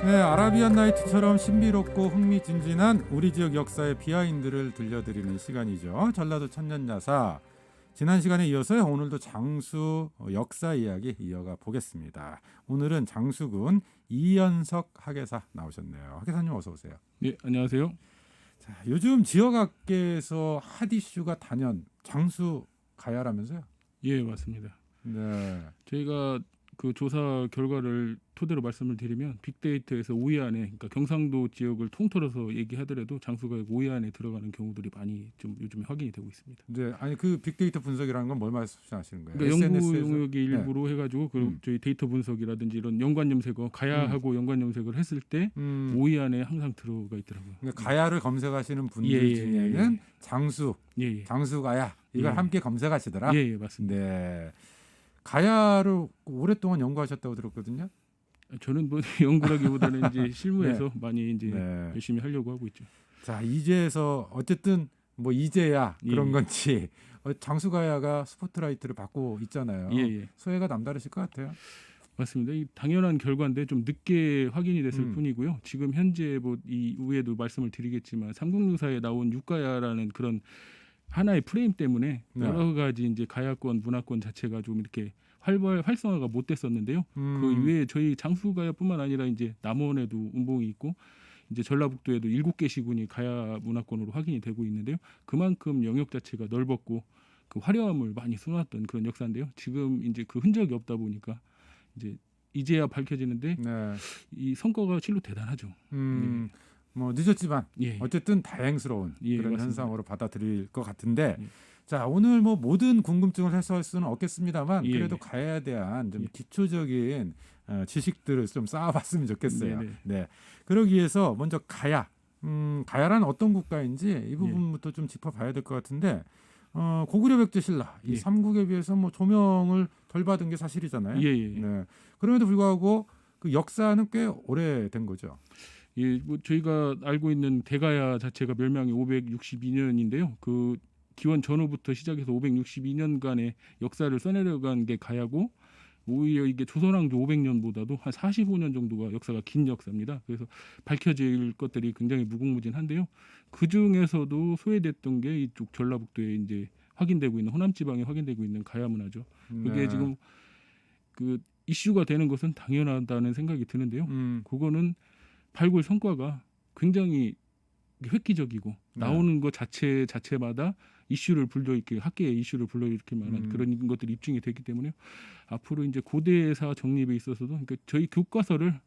네, 아라비안 나이트처럼 신비롭고 흥미진진한 우리 지역 역사의 비하인드를 들려드리는 시간이죠. 전라도 천년야사. 지난 시간에 이어서 오늘도 장수 역사 이야기 이어가 보겠습니다. 오늘은 장수군 이연석 학예사 나오셨네요. 학예사님 어서 오세요. 네, 안녕하세요. 자, 요즘 지역학계에서 핫 이슈가 단연 장수 가야라면서요? 예, 맞습니다. 네. 저희가 그 조사 결과를 토대로 말씀을 드리면 빅데이터에서 5위 안에, 그러니까 경상도 지역을 통틀어서 얘기하더라도 장수가 5위 안에 들어가는 경우들이 많이 좀 요즘에 확인이 되고 있습니다. 네, 아니 그 빅데이터 분석이라는 건 뭘 말씀하시는 거예요? 그러니까 연구 SNS에서? 용역의 일부로 해가지고 그 저희 데이터 분석이라든지 이런 연관 염색어 가야하고 연관 염색을 했을 때 5위 안에 항상 들어가 있더라고요. 그러니까 가야를 검색하시는 분들 예, 예, 중에는 예. 장수, 예, 예. 장수 가야 이걸 예. 함께 검색하시더라. 예, 예, 맞습니다. 네, 가야를 오랫동안 연구하셨다고 들었거든요. 저는 뭐 연구라기보다는 이제 실무에서 많이 이제 네. 열심히 하려고 하고 있죠. 자, 이제에서 어쨌든 뭐 이제야 그런 예. 건지 장수 가야가 스포트라이트를 받고 있잖아요. 예, 예. 소회가 남다르실 것 같아요. 맞습니다. 이 당연한 결과인데 좀 늦게 확인이 됐을 뿐이고요. 지금 현재 뭐 이후에도 말씀을 드리겠지만 삼국유사에 나온 육가야라는 그런 하나의 프레임 때문에 네. 여러 가지 이제 가야권 문화권 자체가 좀 이렇게 활성화가 못 됐었는데요. 그 이외에 저희 장수가야뿐만 아니라 이제 남원에도 운봉이 있고 이제 전라북도에도 7개 시군이 가야 문화권으로 확인이 되고 있는데요. 그만큼 영역 자체가 넓었고 그 화려함을 많이 쏟았던 그런 역사인데요. 지금 이제 그 흔적이 없다 보니까 이제야 밝혀지는데 네. 이 성과가 실로 대단하죠. 뭐 늦었지만 예. 어쨌든 다행스러운 예, 그런 맞습니다. 현상으로 받아들일 것 같은데, 예. 자, 오늘 뭐 모든 궁금증을 해소할 수는 없겠습니다만 예, 그래도 예. 가야에 대한 좀 예. 기초적인 지식들을 좀 쌓아봤으면 좋겠어요. 네네. 네, 그러기 위해서 먼저 가야, 가야라는 어떤 국가인지 이 부분부터 좀 짚어봐야 될 것 같은데, 고구려 백제 신라 이 예. 삼국에 비해서 뭐 조명을 덜 받은 게 사실이잖아요. 예, 예. 네, 그럼에도 불구하고 그 역사는 꽤 오래된 거죠. 예, 뭐 저희가 알고 있는 대가야 자체가 멸망이 562년인데요. 그 기원 전후부터 시작해서 562년간의 역사를 써내려간 게 가야고, 오히려 이게 조선왕조 500년보다도 한 45년 정도가 역사가 긴 역사입니다. 그래서 밝혀질 것들이 굉장히 무궁무진한데요. 그 중에서도 소외됐던 게 이쪽 전라북도에 이제 확인되고 있는 호남 지방에 확인되고 있는 가야 문화죠. 그게 네. 지금 그 이슈가 되는 것은 당연하다는 생각이 드는데요. 그거는 발굴 성과가 굉장히 획기적이고 나오는 것 자체마다 이슈를 불러일으키게, 학계의 이슈를 불러일으킬 만한 그런 것들이 입증이 되기 때문에 앞으로 이제 고대사 정립에 있어서도, 그러니까 저희 교과서를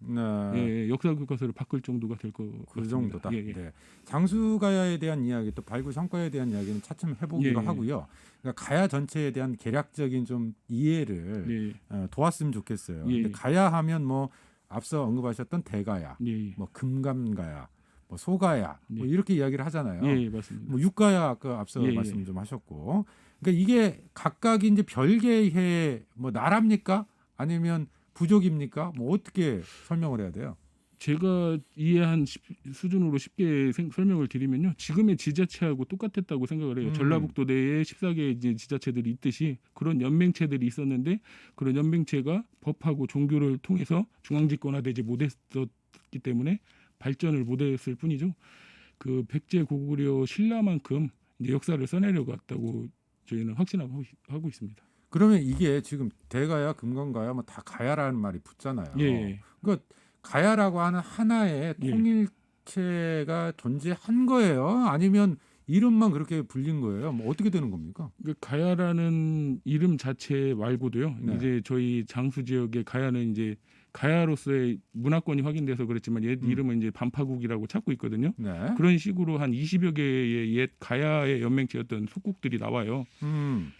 네. 역사 교과서를 바꿀 정도가 될 것 같습니다. 그 정도다. 예, 예. 네. 장수가야에 대한 이야기, 또 발굴 성과에 대한 이야기는 차츰 해보기로 예, 예. 하고요. 그러니까 가야 전체에 대한 개략적인 좀 이해를 예, 도왔으면 좋겠어요. 예, 근데 예. 가야 하면 뭐 앞서 언급하셨던 대가야, 예, 예. 뭐 금감가야, 뭐 소가야, 뭐 예. 이렇게 이야기를 하잖아요. 예, 예, 맞습니다. 뭐 육가야 아까 앞서 예, 예. 말씀 좀 하셨고, 그러니까 이게 각각이 이제 별개의 뭐 나라입니까? 아니면 부족입니까? 뭐 어떻게 설명을 해야 돼요? 제가 이해한 수준으로 쉽게 설명을 드리면요, 지금의 지자체하고 똑같았다고 생각을 해요. 전라북도 내에 14개 이제 지자체들이 있듯이 그런 연맹체들이 있었는데, 그런 연맹체가 법하고 종교를 통해서 중앙집권화되지 못했었기 때문에 발전을 못했을 뿐이죠. 그 백제 고구려 신라만큼 이제 역사를 써내려고 왔다고 저희는 확신하고 있습니다. 그러면 이게 지금 대가야, 금강가야 뭐 다 가야라는 말이 붙잖아요. 예. 그러니까 가야라고 하는 하나의 예. 통일체가 존재한 거예요? 아니면 이름만 그렇게 불린 거예요? 뭐 어떻게 되는 겁니까? 그 가야라는 이름 자체 말고도요. 네. 이제 저희 장수 지역의 가야는 이제 가야로서의 문화권이 확인돼서 그렇지만 옛 이름은 이제 반파국이라고 찾고 있거든요. 네. 그런 식으로 한 20여 개의 옛 가야의 연맹체였던 속국들이 나와요.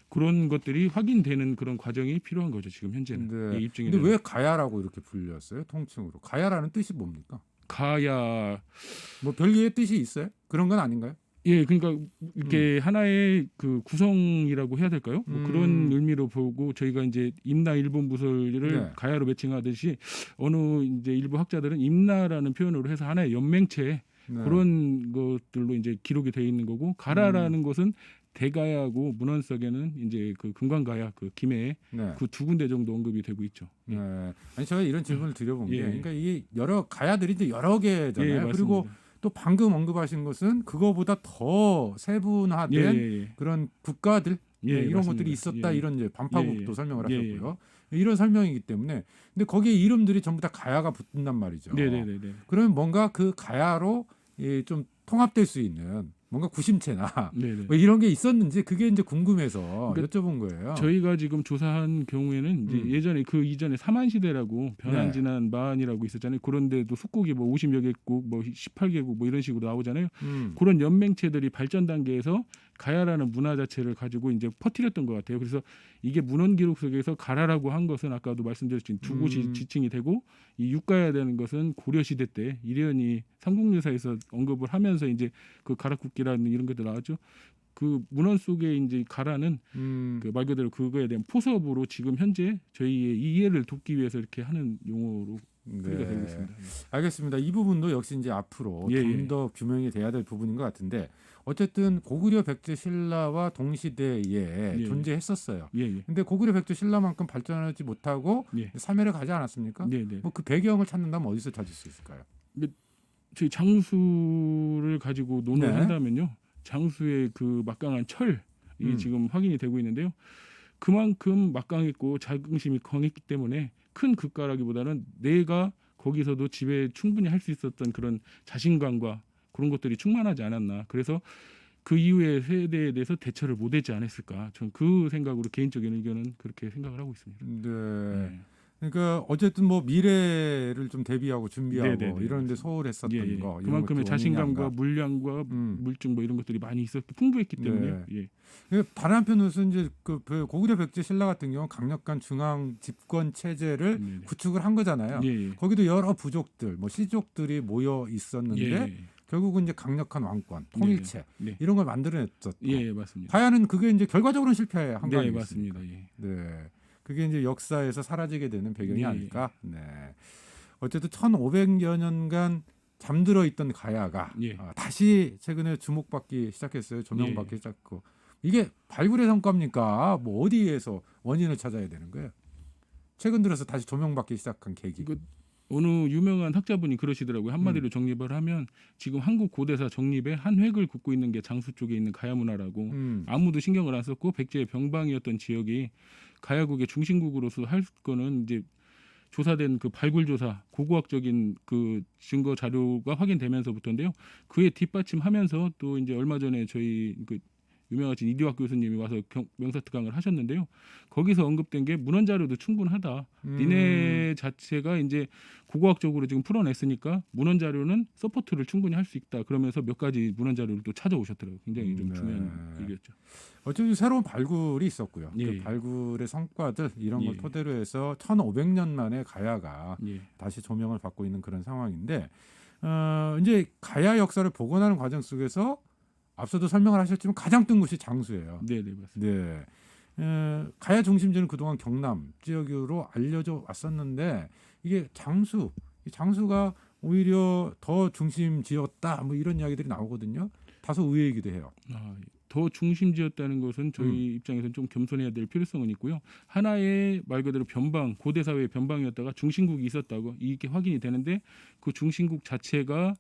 그런 것들이 확인되는 그런 과정이 필요한 거죠. 지금 현재는. 네. 예, 입증이 근데 되는. 왜 가야라고 이렇게 불렸어요? 통칭으로. 가야라는 뜻이 뭡니까? 가야. 뭐 별개의 뜻이 있어요? 그런 건 아닌가요? 예, 그러니까 이렇게 하나의 그 구성이라고 해야 될까요? 뭐 그런 의미로 보고 저희가 이제 임나 일본 부설을 네. 가야로 매칭하듯이 어느 이제 일부 학자들은 임나라는 표현으로 해서 하나의 연맹체 네. 그런 것들로 이제 기록이 되어 있는 거고, 가라라는 것은 대가야하고 문헌석에는 이제 그 금관가야 그 김해 네. 그 두 군데 정도 언급이 되고 있죠. 네. 아니 제가 이런 질문을 드려본 게, 예. 그러니까 이 여러 가야들이 이제 여러 개잖아요. 예, 맞습니다. 그리고 또 방금 언급하신 것은 그거보다 더 세분화된 예. 그런 국가들 예, 네, 이런 맞습니다. 것들이 있었다 예. 이런 이제 반파국도 예. 설명을 예. 하셨고요. 이런 설명이기 때문에 근데 거기에 이름들이 전부 다 가야가 붙는단 말이죠. 네네네. 그러면 뭔가 그 가야로 좀 통합될 수 있는 뭔가 구심체나 네네. 뭐 이런 게 있었는지 그게 이제 궁금해서 그러니까 여쭤본 거예요. 저희가 지금 조사한 경우에는 이제 예전에 그 이전에 사만시대라고 변한지난 마한이라고 있었잖아요. 그런데도 속국이 뭐 50여 개국, 뭐 18개국 뭐 이런 식으로 나오잖아요. 그런 연맹체들이 발전 단계에서 가야라는 문화 자체를 가지고 이제 퍼뜨렸던 것 같아요. 그래서 이게 문헌 기록 속에서 가라라고 한 것은 아까도 말씀드렸지만 두 곳이 지칭이 되고 이 육가야 되는 것은 고려 시대 때 이련이 삼국유사에서 언급을 하면서 이제 그 가락국기라는 이런 것들 나왔죠. 그 문헌 속에 이제 가라는 그 말 그대로 그거에 대한 포섭으로 지금 현재 저희의 이해를 돕기 위해서 이렇게 하는 용어로 소리가 되고 있습니다. 알겠습니다. 이 부분도 역시 이제 앞으로 예, 좀 예. 더 규명이 돼야 될 부분인 것 같은데 어쨌든 고구려 백제 신라와 동시대에 예. 존재했었어요. 예. 근데 고구려 백제 신라만큼 발전하지 못하고 예. 사멸을 가지 않았습니까? 네네. 뭐 그 배경을 찾는다면 어디서 찾을 수 있을까요? 저희 장수를 가지고 논을 네. 한다면요. 장수의 그 막강한 철이 지금 확인이 되고 있는데요. 그만큼 막강했고 자긍심이 강했기 때문에 큰 국가라기보다는 내가 거기서도 지배 충분히 할 수 있었던 그런 자신감과 그런 것들이 충만하지 않았나. 그래서 그 이후의 세대에 대해서 대처를 못했지 않았을까. 저는 그 생각으로 개인적인 의견은 그렇게 생각을 하고 있습니다. 네. 그러니까 어쨌든 뭐 미래를 좀 대비하고 준비하고 네네네, 이런데 소홀했었던 예. 거. 이런 그만큼의 것도 자신감과 원인이 물량과 물증 뭐 이런 것들이 많이 있었기 풍부했기 때문에 예. 아닌가. 다른 한편으로서 이제 그 고구려 백제 신라 같은 경우 강력한 중앙 집권 체제를 네네. 구축을 한 거잖아요. 예. 거기도 여러 부족들, 뭐 시족들이 모여 있었는데 예. 결국은 이제 강력한 왕권, 통일체 네. 이런 걸 만들어냈었고. 예, 맞습니다. 가야는 그게 이제 결과적으로는 실패한 거 네, 아니겠습니까? 맞습니다. 예. 네. 그게 이제 역사에서 사라지게 되는 배경이 예. 아닐까. 네. 어쨌든 1,500여 년간 잠들어 있던 가야가 예. 다시 최근에 주목받기 시작했어요. 조명받기 시작했고. 이게 발굴의 성과입니까? 뭐 어디에서 원인을 찾아야 되는 거예요? 최근 들어서 다시 조명받기 시작한 계기. 그 어느 유명한 학자분이 그러시더라고요. 한마디로 정립을 하면 지금 한국 고대사 정립에 한 획을 긋고 있는 게 장수 쪽에 있는 가야 문화라고 아무도 신경을 안 썼고 백제의 병방이었던 지역이 가야국의 중심국으로서 할 거는 이제 조사된 그 발굴 조사 고고학적인 그 증거 자료가 확인되면서부터인데요. 그에 뒷받침하면서 또 이제 얼마 전에 저희 그 유명하신 이디학 교수님이 와서 명사특강을 하셨는데요. 거기서 언급된 게 문헌 자료도 충분하다. 니네 자체가 이제 고고학적으로 지금 풀어냈으니까 문헌 자료는 서포트를 충분히 할 수 있다. 그러면서 몇 가지 문헌 자료를 또 찾아오셨더라고요. 굉장히 좀 중요한 얘기였죠. 어쨌든 새로운 발굴이 있었고요. 예. 그 발굴의 성과들 이런 걸 예. 토대로 해서 1,500년 만에 가야가 예. 다시 조명을 받고 있는 그런 상황인데 이제 가야 역사를 복원하는 과정 속에서 앞서도 설명을 하셨지만 가장 뜬 곳이 장수예요. 네, 맞습니다. 네. 가야 중심지는 그동안 경남 지역으로 알려져 왔었는데 이게 장수가 오히려 더 중심지였다. 뭐 이런 이야기들이 나오거든요. 다소 의외이기도 해요. 더 중심지였다는 것은 저희 입장에서는 좀 겸손해야 될 필요성은 있고요. 하나의 말 그대로 변방, 고대 사회의 변방이었다가 중심국이 있었다고 이게 확인이 되는데 그 중심국 자체가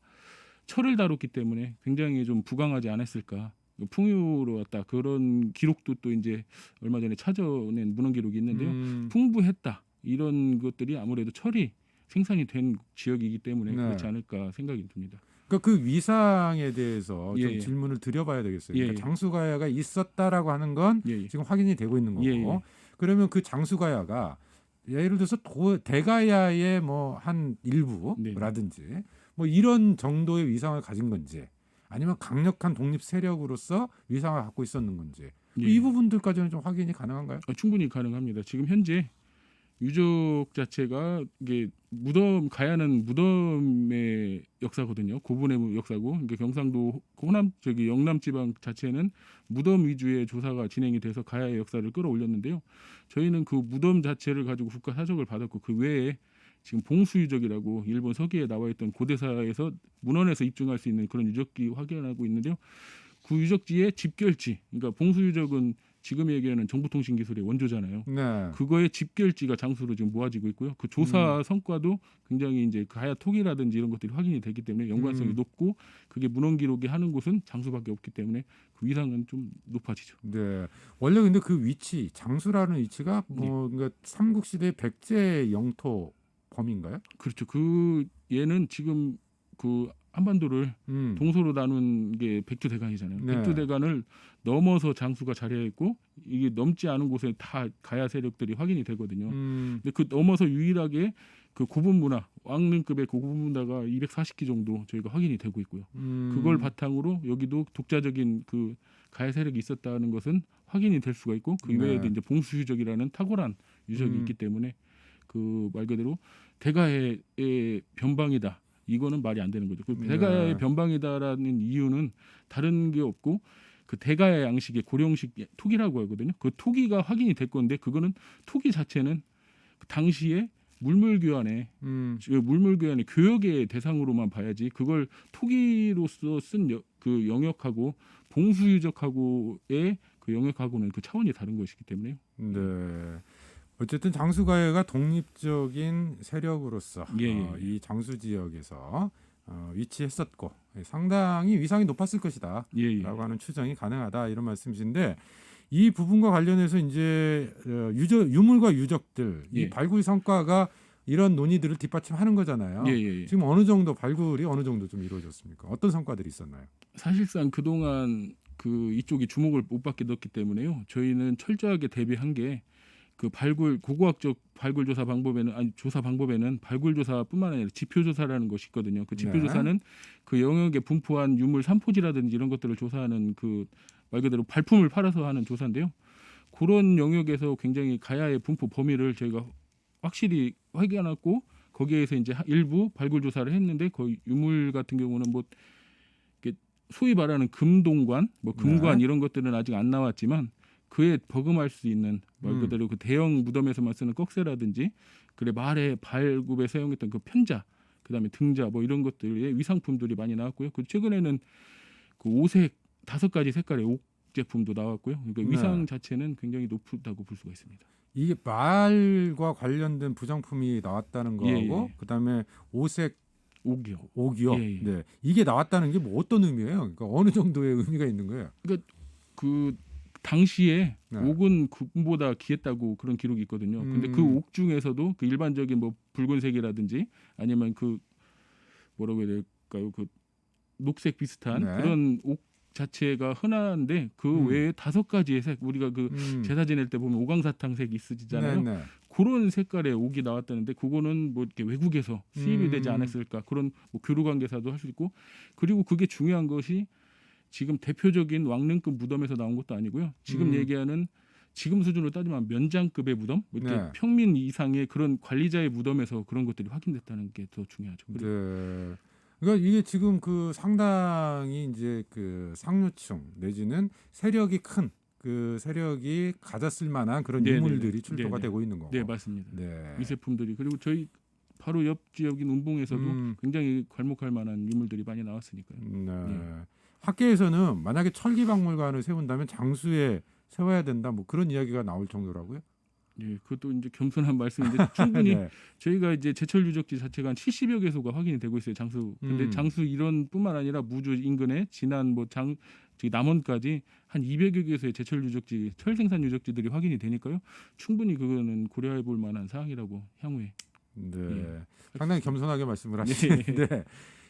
철을 다뤘기 때문에 굉장히 좀 부강하지 않았을까. 풍요로웠다. 그런 기록도 또 이제 얼마 전에 찾아낸 문헌 기록이 있는데요. 풍부했다. 이런 것들이 아무래도 철이 생산이 된 지역이기 때문에 그렇지 않을까 생각이 듭니다. 그러니까 그 위상에 대해서 좀 예. 질문을 드려봐야 되겠어요. 예. 그러니까 장수가야가 있었다라고 하는 건 지금 확인이 되고 있는 거고. 예. 그러면 그 장수가야가 예를 들어서 대가야의 뭐 한 일부라든지 뭐 이런 정도의 위상을 가진 건지 아니면 강력한 독립 세력으로서 위상을 갖고 있었는 건지 이 부분들까지는 좀 확인이 가능한가요? 충분히 가능합니다. 지금 현재 유적 자체가 이게 가야는 무덤의 역사거든요. 고분의 역사고, 그러니까 경상도 영남 지방 자체는 무덤 위주의 조사가 진행이 돼서 가야의 역사를 끌어올렸는데요. 저희는 그 무덤 자체를 가지고 국가 사적을 받았고 그 외에 지금 봉수유적이라고 일본 서기에 나와 있던 고대사에서 문헌에서 입증할 수 있는 그런 유적기 확인하고 있는데요. 그 유적지의 집결지, 그러니까 봉수 유적은 지금 얘기하는 정보통신기술의 원조잖아요. 네. 그거의 집결지가 장수로 지금 모아지고 있고요. 그 조사 성과도 굉장히 이제 가야 톡이라든지 이런 것들이 확인이 되기 때문에 연관성이 높고, 그게 문헌 기록이 하는 곳은 장수밖에 없기 때문에 그 위상은 좀 높아지죠. 네. 원래 근데 그 위치, 장수라는 위치가 그러니까 삼국시대 백제 영토 범인가요? 그렇죠. 그 얘는 지금 그 한반도를 동서로 나눈 게 백두대간이잖아요. 네. 백두대간을 넘어서 장수가 자리해 있고, 이게 넘지 않은 곳에 다 가야 세력들이 확인이 되거든요. 근데 그 넘어서 유일하게 그 고분 문화, 왕릉급의 고분 문화가 240기 정도 저희가 확인이 되고 있고요. 그걸 바탕으로 여기도 독자적인 그 가야 세력이 있었다는 것은 확인이 될 수가 있고, 그 외에도 이제 봉수 유적이라는 탁월한 유적이 있기 때문에 그 말 그대로 대가의 변방이다. 이거는 말이 안 되는 거죠. 그 대가의 변방이다라는 이유는 다른 게 없고, 그 대가의 양식의 고려식 토기라고 하거든요. 그 토기가 확인이 될 건데, 그거는 토기 자체는 그 당시에 물물교환의 물물교환의 교역의 대상으로만 봐야지, 그걸 토기로서 쓴 그 영역하고 봉수유적하고의 그 영역하고는 그 차원이 다른 것이기 때문에요. 네. 어쨌든 장수가야가 독립적인 세력으로서 이 장수 지역에서 위치했었고 상당히 위상이 높았을 것이다라고 하는 추정이 가능하다, 이런 말씀이신데, 이 부분과 관련해서 이제 유물과 유적들 이 발굴 성과가 이런 논의들을 뒷받침하는 거잖아요. 지금 어느 정도 발굴이 어느 정도 좀 이루어졌습니까? 어떤 성과들이 있었나요? 사실상 그동안 그 이쪽이 주목을 못 받게 됐기 때문에요. 저희는 철저하게 대비한 게, 그 발굴 고고학적 발굴 조사 방법에는 조사 방법에는 발굴 조사뿐만 아니라 지표 조사라는 것이 있거든요. 그 지표 조사는 그 영역에 분포한 유물 산포지라든지 이런 것들을 조사하는 그 말 그대로 발품을 팔아서 하는 조사인데요. 그런 영역에서 굉장히 가야의 분포 범위를 저희가 확실히 확인하고, 거기에서 이제 일부 발굴 조사를 했는데, 거의 유물 같은 경우는 뭐 소위 말하는 금동관, 뭐 금관 이런 것들은 아직 안 나왔지만, 그에 버금할 수 있는 말 그대로 그 대형 무덤에서만 쓰는 꺽쇠라든지, 그래 말의 발굽에 사용했던 그 편자, 그다음에 등자 뭐 이런 것들의 위상품들이 많이 나왔고요. 그 최근에는 그 오색 5가지 색깔의 옥 제품도 나왔고요. 그러니까 위상 자체는 굉장히 높다고 볼 수가 있습니다. 이게 말과 관련된 부정품이 나왔다는 거하고 그다음에 오색 옥이요. 네. 이게 나왔다는 게 뭐 어떤 의미예요? 그러니까 어느 정도의 의미가 있는 거예요? 그러니까 그 당시에 옥은 금보다 귀했다고 그런 기록이 있거든요. 근데 그 옥 중에서도 그 일반적인 뭐 붉은색이라든지 아니면 그 뭐라고 해야 될까요? 그 녹색 비슷한 그런 옥 자체가 흔한데, 그 외에 5가지의 색, 우리가 그 제사 지낼 때 보면 오강사탕색이 있으시잖아요. 그런 색깔의 옥이 나왔다는데, 그거는 뭐 이렇게 외국에서 수입이 되지 않았을까, 그런 뭐 교류 관계사도 할 수 있고, 그리고 그게 중요한 것이 지금 대표적인 왕릉급 무덤에서 나온 것도 아니고요. 지금 얘기하는 지금 수준으로 따지면 면장급의 무덤, 이렇게 평민 이상의 그런 관리자의 무덤에서 그런 것들이 확인됐다는 게 더 중요하죠. 네. 그러니까 이게 지금 그 상당히 이제 그 상류층 내지는 세력이 큰 그 세력이 가졌을 만한 그런 유물들이 출토가 되고 있는 거고. 네, 맞습니다. 미세품들이, 그리고 저희 바로 옆 지역인 운봉에서도 굉장히 괄목할 만한 유물들이 많이 나왔으니까요. 학계에서는 만약에 철기박물관을 세운다면 장수에 세워야 된다, 뭐 그런 이야기가 나올 정도라고요? 예, 그것도 이제 겸손한 말씀인데 충분히 저희가 이제 제철 유적지 자체가 한 70여 개소가 확인이 되고 있어요. 장수. 근데 장수 이런뿐만 아니라 무주 인근에 지난 뭐 남원까지 한 200여 개소의 제철 유적지, 철생산 유적지들이 확인이 되니까요. 충분히 그거는 고려해 볼 만한 사항이라고 향후에. 상당히 겸손하게 말씀을 하시는데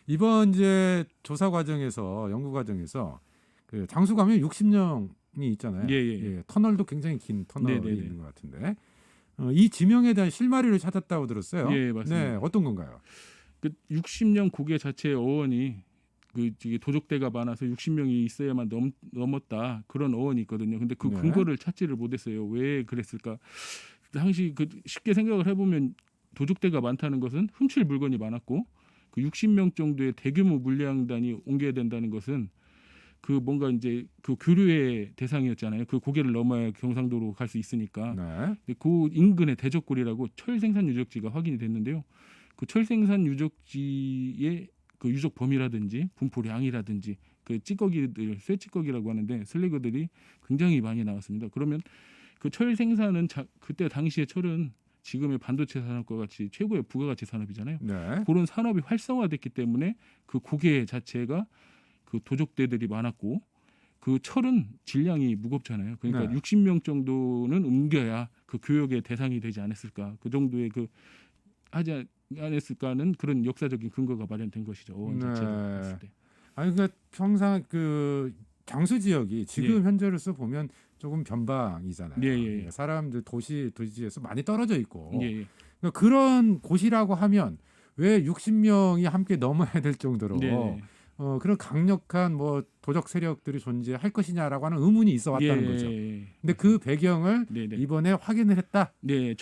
이번 이제 조사 과정에서, 연구 과정에서 그 장수가면 60년이 있잖아요. 터널도 굉장히 긴 터널이 있는 것 같은데, 이 지명에 대한 실마리를 찾았다고 들었어요. 맞습니다. 어떤 건가요? 그 60년 고개 자체의 어원이 그 도적대가 많아서 60명이 있어야만 넘었다, 그런 어원이 있거든요. 근데 그 근거를 찾지를 못했어요. 왜 그랬을까? 당시 그 쉽게 생각을 해보면 도적대가 많다는 것은 훔칠 물건이 많았고, 그 60명 정도의 대규모 물량단이 옮겨야 된다는 것은 그 뭔가 이제 그 교류의 대상이었잖아요. 그 고개를 넘어야 경상도로 갈 수 있으니까. 근데 그 인근의 대적골이라고 철생산 유적지가 확인이 됐는데요. 그 철생산 유적지의 그 유적 범위라든지 분포량이라든지 그 찌꺼기들, 쇠찌꺼기라고 하는데 슬래그들이 굉장히 많이 나왔습니다. 그러면 그 철 생산은 그때 당시에 철은 지금의 반도체 산업과 같이 최고의 부가가치 산업이잖아요. 네. 그런 산업이 활성화됐기 때문에 그 고개 자체가 그 도적대들이 많았고 그 철은 질량이 무겁잖아요. 그러니까 네. 60명 정도는 옮겨야 그 교역의 대상이 되지 않았을까. 그 정도의 그 하지 않았을까는 그런 역사적인 근거가 마련된 것이죠. 어원 자체를 봤을 때. 아니 그러니까 평상 그 장수 지역이 지금 예. 현재로서 보면 조금 변방이잖아요. 예, 예, 예. 그러니까 사람들 도시지에서 많이 떨어져 있고 예, 예. 그러니까 그런 곳이라고 하면 왜 60명이 함께 넘어야 될 정도로 네. 그런 강력한 뭐 도적 세력들이 존재할 것이냐라고 하는 의문이 있어 왔다는 거죠. 근데 그 배경을 네, 네. 이번에 확인을 했다. 네,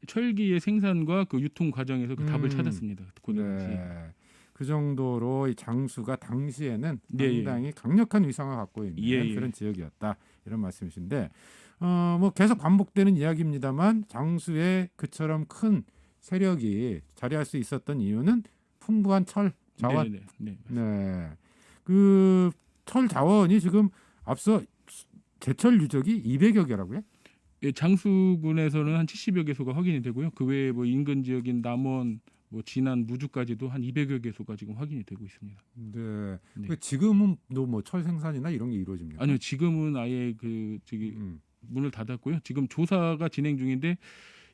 철기의 생산과 그 유통 과정에서 그 답을 찾았습니다. 그 당시에. 네. 그 정도로 이 장수가 당시에는 네, 상당히 강력한 위상을 갖고 있는 예, 예. 그런 지역이었다. 이런 말씀이신데 뭐 계속 반복되는 이야기입니다만 장수에 그처럼 큰 세력이 자리할 수 있었던 이유는 풍부한 철 자원. 네, 네, 네. 네. 그 철 자원이 지금 앞서 제철 유적이 200여 개라고요? 예, 장수군에서는 한 70여 개소가 확인이 되고요. 그 외에 뭐 인근 지역인 남원, 뭐 진안, 무주까지도 한 200여 개소가 지금 확인이 되고 있습니다. 네. 네. 그 지금은 또 뭐 철 생산이나 이런 게 이루어집니까? 아니요, 지금은 아예 그 저기 문을 닫았고요. 지금 조사가 진행 중인데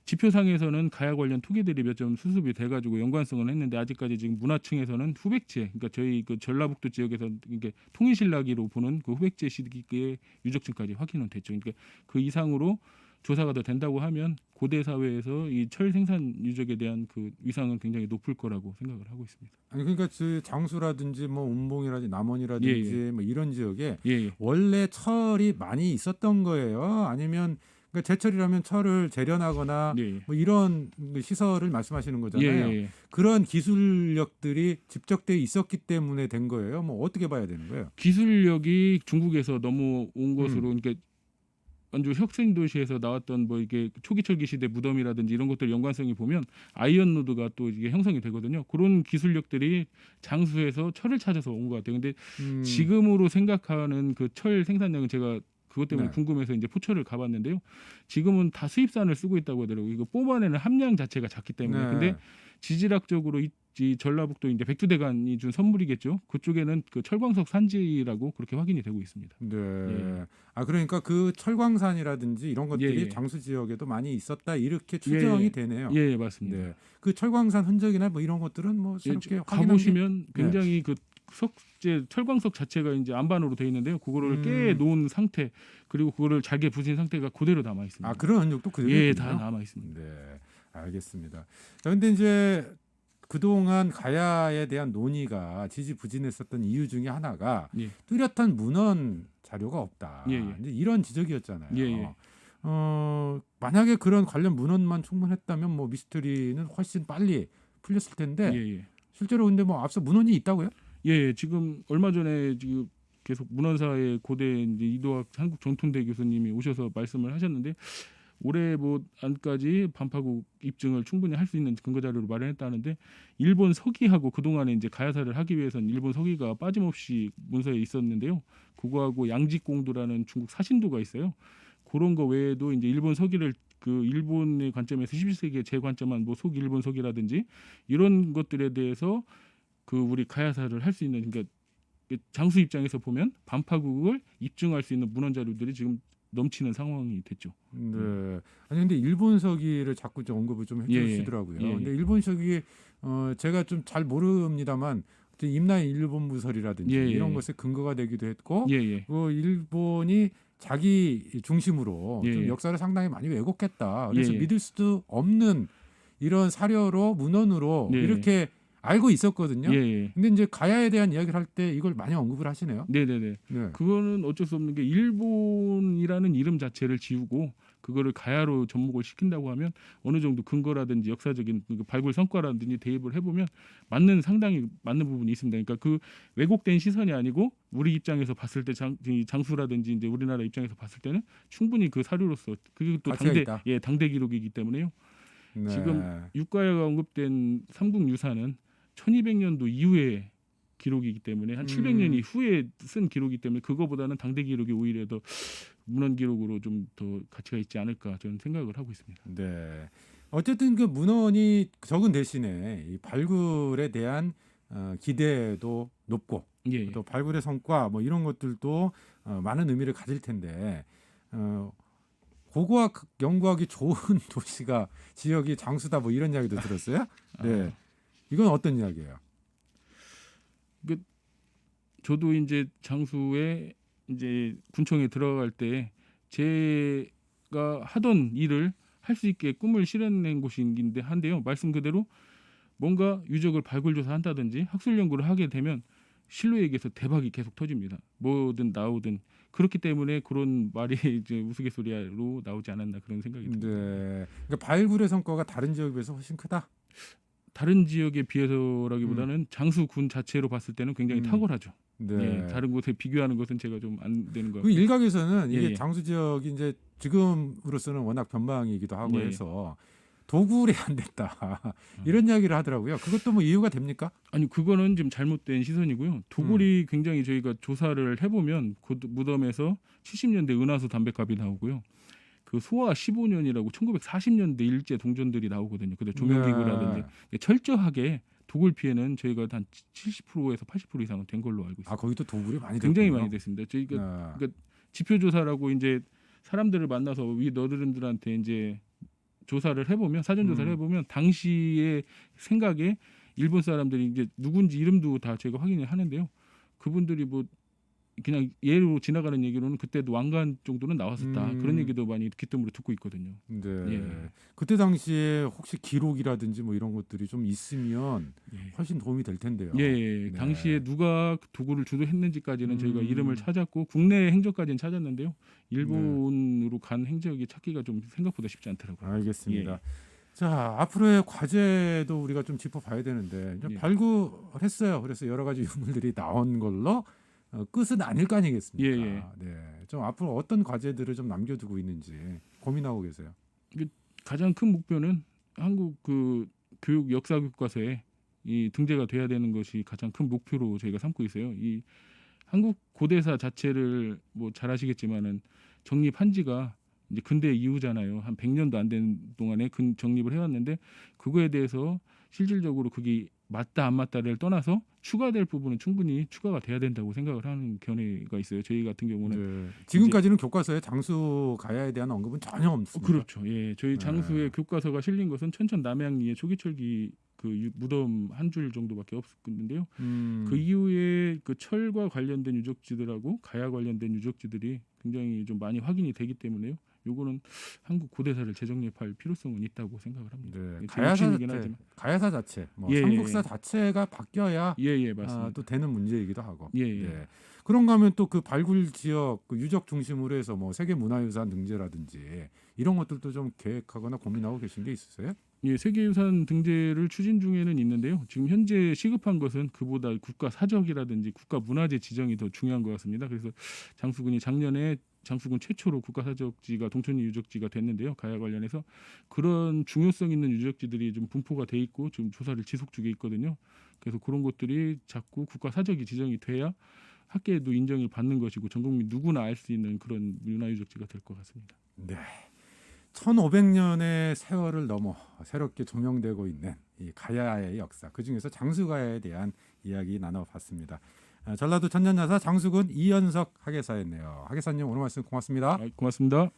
지표상에서는 가야 관련 토기들이 몇 점 수습이 돼가지고 연관성은 했는데 아직까지 지금 문화층에서는 후백제, 그러니까 저희 그 전라북도 지역에서 이게 통일신라기로 보는 그 후백제 시기의 유적층까지 확인은 됐죠. 그러니까 그 이상으로 조사가 더 된다고 하면 고대 사회에서 이 철 생산 유적에 대한 그 위상은 굉장히 높을 거라고 생각을 하고 있습니다. 아니 그러니까 그 장수라든지 뭐 운봉이라든지 남원이라든지 예, 예. 뭐 이런 지역에 예, 예. 원래 철이 많이 있었던 거예요? 아니면 그러니까 제철이라면 철을 재련하거나 네. 뭐 이런 시설을 말씀하시는 예, 거잖아요. 예, 예. 그런 기술력들이 집적돼 있었기 때문에 된 거예요. 뭐 어떻게 봐야 되는 거예요? 기술력이 중국에서 넘어온 것으로 그러니까 완주 혁신 도시에서 나왔던 뭐 이게 초기철기 시대 무덤이라든지 이런 것들 연관성이 보면 아이언 로드가 또 이게 형성이 되거든요. 그런 기술력들이 장수에서 철을 찾아서 온 것 같아요. 근데 지금으로 생각하는 그 철 생산량은 제가 그것 때문에 네. 궁금해서 이제 포철을 가봤는데요. 지금은 다 수입산을 쓰고 있다고 하더라고요. 이거 뽑아내는 함량 자체가 작기 때문에. 네. 근데 지질학적으로 이 전라북도 이제 백두대간이 준 선물이겠죠. 그쪽에는 그 철광석 산지라고 그렇게 확인이 되고 있습니다. 네. 예. 아 그러니까 그 철광산이라든지 이런 것들이 예, 예. 장수 지역에도 많이 있었다 이렇게 추정이 예, 예. 되네요. 예, 맞습니다. 네. 그 철광산 흔적이나 뭐 이런 것들은 뭐 예, 새롭게 가보시면 게... 굉장히 그 석재 철광석 자체가 이제 안반으로 되어 있는데요. 그거를 깨 놓은 상태 그리고 그거를 잘게 부신 상태가 그대로 남아 있습니다. 아 그런 흔적도 그대로 예, 있군요. 다 남아 있습니다. 네, 알겠습니다. 그런데 이제 그동안 가야에 대한 논의가 지지부진했었던 이유 중에 하나가 예. 뚜렷한 문헌 자료가 없다. 예, 예. 이제 이런 지적이었잖아요. 예, 예. 만약에 그런 관련 문헌만 충분했다면 뭐 미스터리는 훨씬 빨리 풀렸을 텐데 예, 예. 실제로 근데 뭐 앞서 문헌이 있다고요? 예, 지금 얼마 전에 지금 계속 문헌사의 고대 이제 이도학 한국정통대 교수님이 오셔서 말씀을 하셨는데 올해 뭐 안까지 반파국 입증을 충분히 할 수 있는 근거 자료를 마련했다는데 일본 서기하고 그동안에 이제 가야사를 하기 위해서는 일본 서기가 빠짐없이 문서에 있었는데요. 그거하고 양직공도라는 중국 사신도가 있어요. 그런 거 외에도 이제 일본 서기를 그 일본의 관점에서 11세기에 재관점한 뭐 속 일본 서기라든지 이런 것들에 대해서 그 우리 가야사를 할 수 있는 그러니까 장수 입장에서 보면 반파국을 입증할 수 있는 문헌 자료들이 지금 넘치는 상황이 됐죠. 네. 아니 근데 일본 서기를 자꾸 좀 언급을 좀 해주시더라고요. 예, 예. 근데 일본 서기 제가 좀 잘 모릅니다만 임나인 일본 무설이라든지 예, 예. 이런 것에 근거가 되기도 했고, 예, 예. 일본이 자기 중심으로 예, 좀 예. 역사를 상당히 많이 왜곡했다. 그래서 예, 예. 믿을 수도 없는 이런 사료로 문헌으로 예, 예. 이렇게 알고 있었거든요. 예, 예. 근데 이제 가야에 대한 이야기를 할 때 이걸 많이 언급을 하시네요. 네네네. 네. 그거는 어쩔 수 없는 게 일본이라는 이름 자체를 지우고 그거를 가야로 접목을 시킨다고 하면 어느 정도 근거라든지 역사적인 그 발굴 성과라든지 대입을 해보면 상당히 맞는 부분이 있습니다. 그러니까 그 왜곡된 시선이 아니고 우리 입장에서 봤을 때 장수라든지 이제 우리나라 입장에서 봤을 때는 충분히 그 사료로서 그게 또 당대 기록이기 때문에요. 네. 지금 육가야가 언급된 삼국유사는 1200년도 이후에 기록이기 때문에 한 700년 이후에 쓴 기록이기 때문에 그거보다는 당대 기록이 오히려 더 문헌 기록으로 좀 더 가치가 있지 않을까 저는 생각을 하고 있습니다. 네. 어쨌든 그 문헌이 적은 대신에 이 발굴에 대한 기대도 높고 예, 예. 또 발굴의 성과 뭐 이런 것들도 많은 의미를 가질 텐데 고고학 연구하기 좋은 도시가 지역이 장수다 뭐 이런 이야기도 들었어요. 네. 이건 어떤 이야기예요? 저도 이제 장수에 이제 군청에 들어갈 때 제가 하던 일을 할 수 있게 꿈을 실현낸 곳인데 한데요. 말씀 그대로 뭔가 유적을 발굴 조사한다든지 학술 연구를 하게 되면 신로에게서 대박이 계속 터집니다. 뭐든 나오든 그렇기 때문에 그런 말이 이제 우스갯소리로 나오지 않았나 그런 생각이 듭니다. 네. 그러니까 발굴의 성과가 다른 지역에 비해서 훨씬 크다. 다른 지역에 비해서라기보다는 장수군 자체로 봤을 때는 굉장히 탁월하죠. 네. 예, 다른 곳에 비교하는 것은 제가 좀 안 되는 것 그 같아요. 일각에서는 이게 예, 예. 장수 지역이 이제 지금으로서는 워낙 변방이기도 하고 예. 해서 도굴이 안 됐다 이런 이야기를 하더라고요. 그것도 뭐 이유가 됩니까? 아니 그거는 좀 잘못된 시선이고요. 도굴이 굉장히 저희가 조사를 해보면 그 무덤에서 70년대 은하수 담배갑이 나오고요. 그 소화 15년이라고 1940년대 일제 동전들이 나오거든요. 근데 조명기구라든지 철저하게 도굴 피해는 저희가 한 70%에서 80% 이상은 된 걸로 알고 있습니다. 아 거기도 도굴이 많이 굉장히 됐군요. 많이 됐습니다. 저희가 네. 그러니까 지표 조사라고 이제 사람들을 만나서 위 너들한테 이제 조사를 해보면 사전 조사를 해보면 당시의 생각에 일본 사람들이 이제 누군지 이름도 다 제가 확인을 하는데요. 그분들이 뭐 그냥 예로 지나가는 얘기로는 그때도 왕관 정도는 나왔었다 그런 얘기도 많이 귀뜸으로 듣고 있거든요. 네. 예. 그때 당시에 혹시 기록이라든지 뭐 이런 것들이 좀 있으면 예. 훨씬 도움이 될 텐데요. 예, 네. 당시에 누가 도구를 주도했는지까지는 저희가 이름을 찾았고 국내 행적까지는 찾았는데요. 일본으로 간 행적이 찾기가 좀 생각보다 쉽지 않더라고요. 알겠습니다. 예. 자 앞으로의 과제도 우리가 좀 짚어봐야 되는데 이제 예. 발굴했어요. 그래서 여러 가지 유물들이 나온 걸로 끝은 아닐 거 아니겠습니까? 예. 네. 좀 앞으로 어떤 과제들을 좀 남겨두고 있는지 고민하고 계세요. 가장 큰 목표는 한국 그 교육 역사 교과서에 이 등재가 돼야 되는 것이 가장 큰 목표로 저희가 삼고 있어요. 이 한국 고대사 자체를 뭐 잘 아시겠지만은 정립한 지가 이제 근대 이후잖아요. 한 100년도 안 된 동안에 정립을 해왔는데 그거에 대해서 실질적으로 그게 맞다 안 맞다를 떠나서 추가될 부분은 충분히 추가가 돼야 된다고 생각을 하는 견해가 있어요. 저희 같은 경우는 네. 지금까지는 교과서에 장수 가야에 대한 언급은 전혀 없습니다. 그렇죠. 예, 저희 장수의 교과서가 실린 것은 천천 남양리의 초기철기 그 무덤 한 줄 정도밖에 없었는데요. 그 이후에 그 철과 관련된 유적지들하고 가야 관련된 유적지들이 굉장히 좀 많이 확인이 되기 때문에요. 요거는 한국 고대사를 재정립할 필요성은 있다고 생각을 합니다. 네. 제 욕심이긴 하지만. 가야사 자체, 뭐 예, 삼국사 예. 자체가 바뀌어야 예, 맞습니다. 또 되는 문제이기도 하고. 예. 네. 그런가 하면 또 그 발굴 지역 그 유적 중심으로 해서 뭐 세계 문화유산 등재라든지 이런 것들도 좀 계획하거나 고민하고 계신 게 있으세요? 예, 세계유산 등재를 추진 중에는 있는데요. 지금 현재 시급한 것은 그보다 국가 사적이라든지 국가 문화재 지정이 더 중요한 것 같습니다. 그래서 장수군이 작년에 장수군 최초로 국가사적지가 동천리 유적지가 됐는데요. 가야 관련해서 그런 중요성 있는 유적지들이 좀 분포가 돼 있고 지금 조사를 지속 중에 있거든요. 그래서 그런 것들이 자꾸 국가사적이 지정이 돼야 학계에도 인정을 받는 것이고 전 국민 누구나 알 수 있는 그런 문화유적지가 될 것 같습니다. 네. 1500년의 세월을 넘어 새롭게 조명되고 있는 이 가야의 역사, 그중에서 장수가야에 대한 이야기 나눠봤습니다. 전라도 천년야사 장수군 이연석 학예사였네요. 학예사님 오늘 말씀 고맙습니다. 고맙습니다.